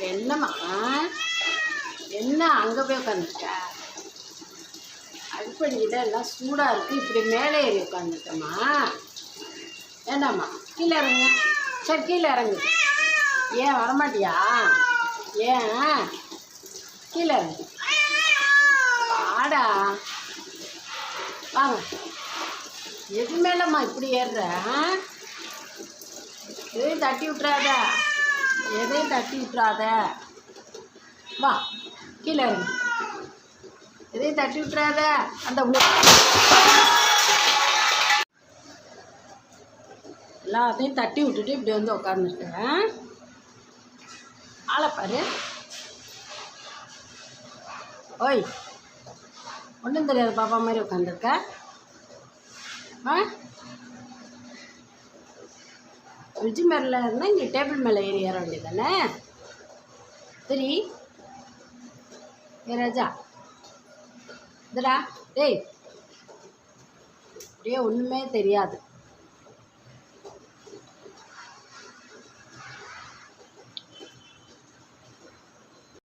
என்னம்மா என்ன அங்கே போய் உட்காந்துருக்க? அடுப்படிக்கிட்ட எல்லாம் சூடாக இருக்குது, இப்படி மேலே ஏறி உட்காந்துருக்கம்மா. ஏண்டாம்மா கீழே இறங்கு. சரி கீழே இறங்கு. ஏன் வரமாட்டியா? ஏன் கீழே இறங்கு. வாடா வாங்க. எது மேலம்மா இப்படி ஏறுற? எதையும் தட்டி விட்டுறாத, எதையும் தட்டி விட்டுறாத. வா கீழே இறங்கு. எதையும் தட்டி விட்டுறாத. அந்த எல்லாத்தையும் தட்டி விட்டுட்டு இப்படி வந்து உட்காந்துருக்கேன். ஆளை பாரு. ஓய், ஒன்றும் தெரியாது பாப்பா மாதிரி உட்காந்துருக்க. ஆ, ஃப்ரிட்ஜு மேலே இருந்தால் இங்கே டேபிள் மேலே ஏற வேண்டியது தானே? சரி ஏ ராஜா, இதுடா டேய், அப்படியே ஒன்றுமே தெரியாது.